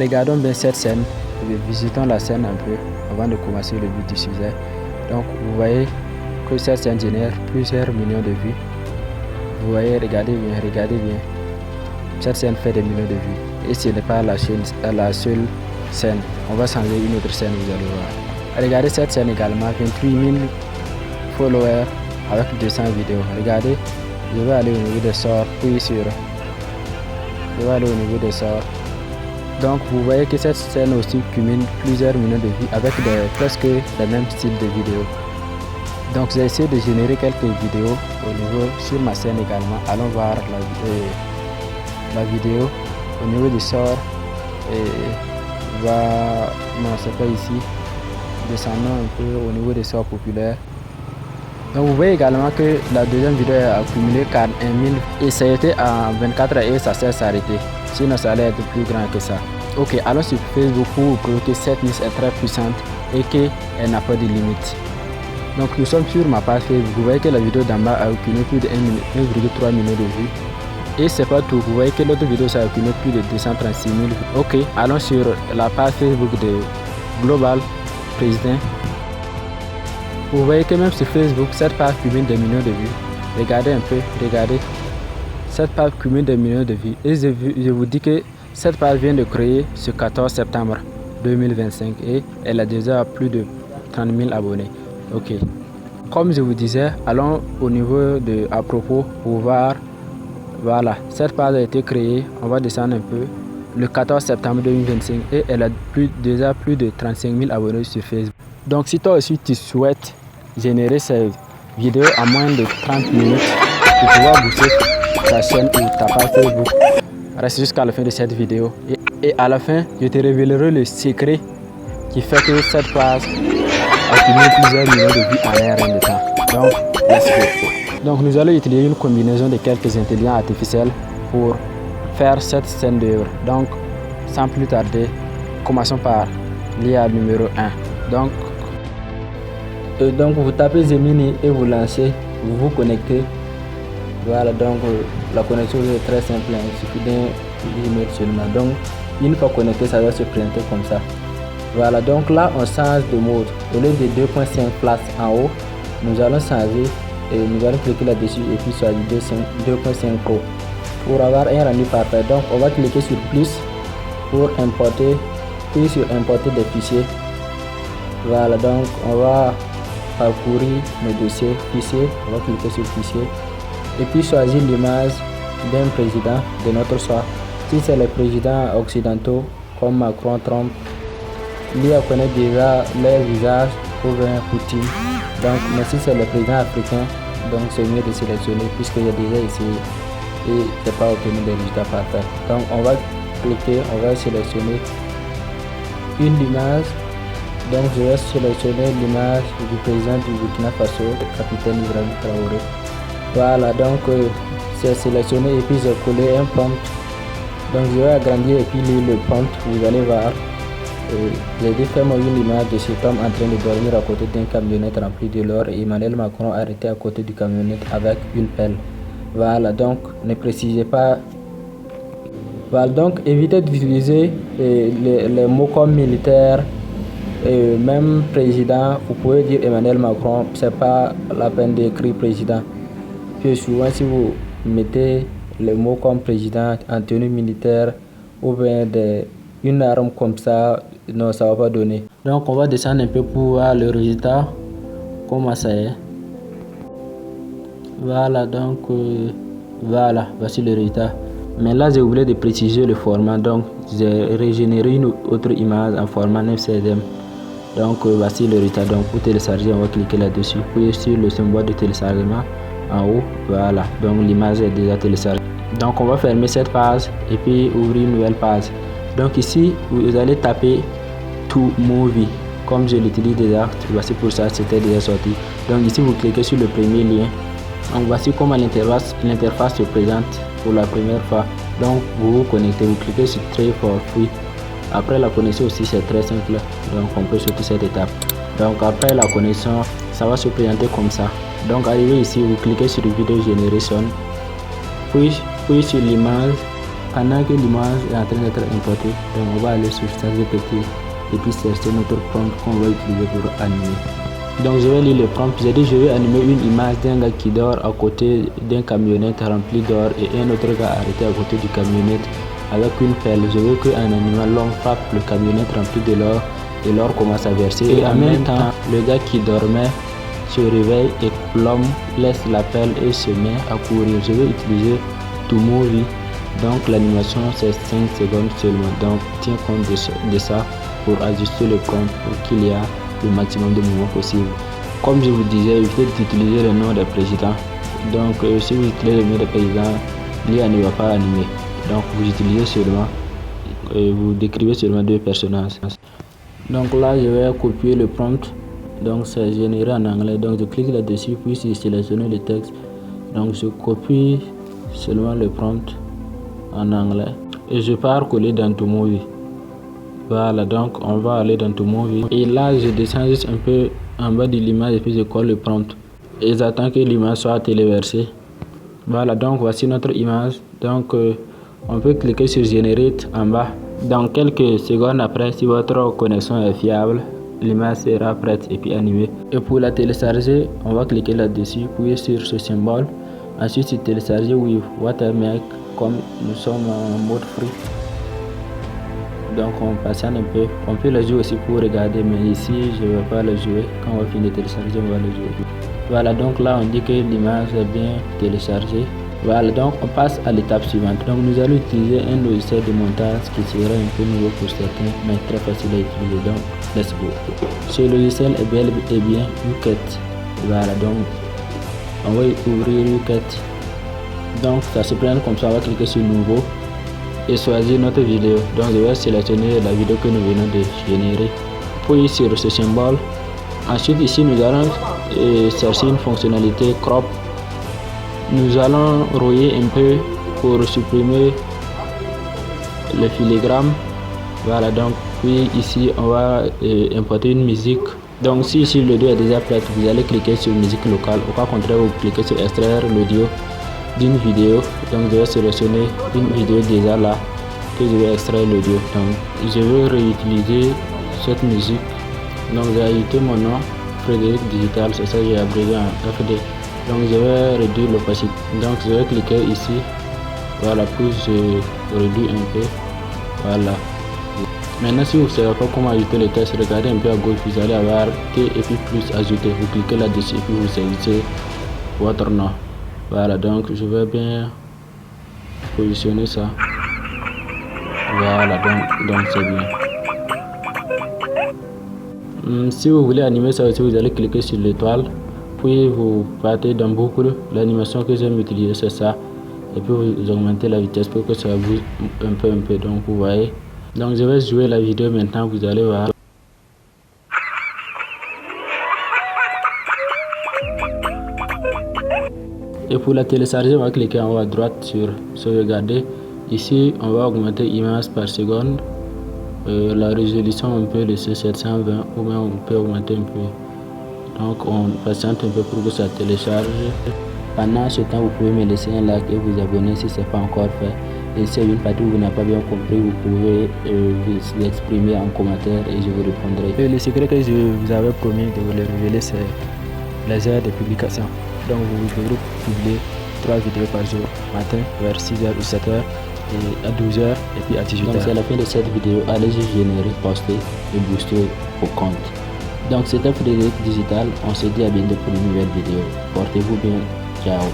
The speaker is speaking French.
regardons bien cette scène, visitons la scène un peu avant de commencer le but du sujet. Donc vous voyez que cette scène génère plusieurs millions de vues. Vous voyez, regardez bien. Cette scène fait des millions de vues. Et ce n'est pas la seule scène. On va changer une autre scène, vous allez voir. Regardez cette scène également, 28 000 followers avec 200 vidéos. Regardez, je vais aller au niveau des sorts, puis je vais aller au niveau des sorts. Donc vous voyez que cette scène aussi cumule plusieurs millions de vues avec presque le même style de vidéo. Donc j'ai essayé de générer quelques vidéos au niveau sur ma scène également. Allons voir la vidéo au niveau du sort. Non, c'est pas ici. Descendons un peu au niveau des sorts populaires. Donc vous voyez également que la deuxième vidéo a accumulé 41 000 et ça a été en 24 heures et ça s'est arrêté. Sinon ça allait être plus grand que ça. Ok, allons sur Facebook pour vous prouver que cette liste est très puissante et qu'elle n'a pas de limite. Donc nous sommes sur ma page Facebook. Vous voyez que la vidéo d'en bas a accumulé plus de 1,3 million de vues. Et c'est pas tout, vous voyez que l'autre vidéo ça a accumulé plus de 236 000 vues. Ok, allons sur la page Facebook de Global Président. Vous voyez que même sur Facebook, cette page cumule des millions de vues. Regardez un peu, regardez. Cette page cumule des millions de vues. Et je vous dis que cette page vient de créer ce 14 septembre 2025 et elle a déjà plus de 30 000 abonnés. Ok. Comme je vous disais, allons au niveau de à propos pour voir. Voilà, cette page a été créée. On va descendre un peu. Le 14 septembre 2025 et elle a déjà plus de 35 000 abonnés sur Facebook. Donc si toi aussi tu souhaites générer ces vidéos en moins de 30 minutes pour pouvoir booster ta chaîne ou ta page Facebook, reste jusqu'à la fin de cette vidéo. Et à la fin, je te révélerai le secret qui fait que cette page accumule plusieurs millions de vues en rien de temps. Donc, let's go. Donc nous allons utiliser une combinaison de quelques intelligences artificielles pour faire cette scène d'œuvre. Donc, sans plus tarder, commençons par l'IA numéro 1. Donc vous tapez Gemini et vous lancez, vous vous connectez. Voilà, donc la connexion est très simple, il suffit d'un email seulement. Donc une fois connecté, ça va se présenter comme ça. Voilà, donc là on change de mode. Au lieu de 2.5 places en haut, nous allons changer et nous allons cliquer là-dessus et puis choisir 2.5 Pro pour avoir un rendu parfait. Donc on va cliquer sur plus pour importer, puis sur importer des fichiers. Voilà, donc on va parcourir nos dossiers, fichiers, on va cliquer sur fichier et puis choisir l'image d'un président de notre choix. Si c'est les présidents occidentaux comme Macron, Trump, l'IA connaît déjà leur visage ou bien Poutine. Donc, mais si c'est le président africain, donc c'est mieux de sélectionner puisque j'ai déjà essayé et c'est pas obtenu des résultats parfaits. Donc on va cliquer, on va sélectionner une image. Donc je vais sélectionner l'image du président du Burkina Faso, le capitaine Ibrahim Traoré. Voilà, donc c'est sélectionné et puis j'ai collé un prompt. Donc je vais agrandir et puis lire le prompt, vous allez voir. J'ai dit fais-moi une image de cet homme en train de dormir à côté d'une camionnette remplie de l'or et Emmanuel Macron arrêté à côté du camionnette avec une pelle. Voilà, donc ne précisez pas. Voilà, donc évitez d'utiliser les mots comme militaire. Et même président, vous pouvez dire Emmanuel Macron, c'est pas la peine d'écrire président. Puis souvent si vous mettez les mots comme président en tenue militaire ou bien une arme comme ça, non, ça va pas donner. Donc on va descendre un peu pour voir le résultat, comment ça est. Voilà, donc voilà, voici le résultat. Mais là je voulais de préciser le format, donc j'ai régénéré une autre image en format 9/16. Donc voici le résultat. Donc pour télécharger, on va cliquer là-dessus, puis sur le symbole de téléchargement en haut. Voilà, donc l'image est déjà téléchargée. Donc on va fermer cette page et puis ouvrir une nouvelle page. Donc ici vous allez taper To Movie comme je l'utilise déjà. Voici pour ça, c'était déjà sorti. Donc ici vous cliquez sur le premier lien. Donc voici comment l'interface se présente pour la première fois. Donc vous vous connectez, vous cliquez sur Try for Free. Après la connexion aussi c'est très simple, donc on peut sauter cette étape. Donc après la connexion, ça va se présenter comme ça. Donc arrivé ici, vous cliquez sur Video Generation, puis sur l'image pendant que l'image est en train d'être importée, donc on va aller sur ChatGPT et puis chercher notre prompt qu'on va utiliser pour animer. Donc je vais lire le prompt. J'ai dit je vais animer une image d'un gars qui dort à côté d'une camionnette remplie d'or et un autre gars arrêté à côté du camionnette avec une pelle. Je veux qu'un animal long frappe le camionnette rempli de l'or et l'or commence à verser. Et en même temps, le gars qui dormait se réveille et l'homme laisse la pelle et se met à courir. Je vais utiliser TwoMovie. Donc l'animation c'est 5 secondes seulement. Donc tiens compte de ça pour ajuster le prompt pour qu'il y ait le maximum de mouvements possible. Comme je vous disais, il faut utiliser le nom des présidents. Donc si vous utilisez le nom des présidents, l'IA ne va pas animer. Donc vous utilisez seulement, vous décrivez seulement 2 personnages. Donc là je vais copier le prompt. Donc c'est généré en anglais. Donc je clique là-dessus puis je sélectionne le texte. Donc je copie seulement le prompt en anglais et je pars coller dans TwoMovie. Voilà, donc on va aller dans TwoMovie et là je descends juste un peu en bas de l'image et puis je colle le prompt et j'attends que l'image soit téléversée. Voilà, donc voici notre image. Donc on peut cliquer sur Generate en bas. Dans quelques secondes après, si votre connexion est fiable, l'image sera prête et puis animée. Et pour la télécharger, on va cliquer là-dessus, puis sur ce symbole. Ensuite, c'est télécharger with Watermark. Comme nous sommes en mode free, donc on patiente un peu. On peut le jouer aussi pour regarder, mais ici je ne vais pas le jouer. Quand on va finir de télécharger, on va le jouer. Voilà, donc là on dit que l'image est bien téléchargée. Voilà, donc on passe à l'étape suivante. Donc nous allons utiliser un logiciel de montage qui sera un peu nouveau pour certains, mais très facile à utiliser. Donc let's go. Ce logiciel est bel et bien YouCut. Voilà, donc on va ouvrir YouCut. Donc ça se prend comme ça, on va cliquer sur nouveau et choisir notre vidéo. Donc je vais sélectionner la vidéo que nous venons de générer, puis sur ce symbole. Ensuite ici nous allons chercher une fonctionnalité crop. Nous allons rouiller un peu pour supprimer le filigrane. Voilà, donc puis ici on va importer une musique. Donc si ici l'audio est déjà prêt, vous allez cliquer sur musique locale. Au cas contraire, vous cliquez sur extraire l'audio d'une vidéo. Donc je vais sélectionner une vidéo déjà là que je vais extraire l'audio. Donc je vais réutiliser cette musique. Donc j'ai ajouté mon nom Frédéric Digital, c'est ça, j'ai abrévié en FD. Donc je vais réduire l'opacité. Donc je vais cliquer ici. Voilà, puis je réduis un peu. Voilà. Maintenant si vous ne savez pas comment ajouter le texte, regardez un peu à gauche, vous allez avoir T et puis plus ajouter. Vous cliquez là-dessus et puis vous ajoutez votre nom. Voilà, donc je vais bien positionner ça. Voilà, donc c'est bien. Si vous voulez animer ça aussi, vous allez cliquer sur l'étoile, puis vous partez dans boucle. L'animation que j'aime utiliser c'est ça, et puis vous augmentez la vitesse pour que ça bouge un peu. Donc vous voyez. Donc je vais jouer la vidéo maintenant, vous allez voir. Et pour la télécharger, on va cliquer en haut à droite sur sauvegarder. Ici, on va augmenter image par seconde. La résolution, on peut laisser 720 ou même on peut augmenter un peu. Donc, on patiente un peu pour que ça télécharge. Pendant ce temps, vous pouvez me laisser un like et vous abonner si ce n'est pas encore fait. Et si une partie où vous n'avez pas bien compris, vous pouvez vous l'exprimer en commentaire et je vous répondrai. Et le secret que je vous avais promis de vous le révéler, c'est les heures de publication. Donc vous devrez publier 3 vidéos par jour, matin vers 6h ou 7h, et à 12h et puis à 18h. Donc c'est à la fin de cette vidéo, allez générer, poster et booster vos comptes. Donc c'était Frédéric Digital, on se dit à bientôt pour une nouvelle vidéo. Portez-vous bien, ciao.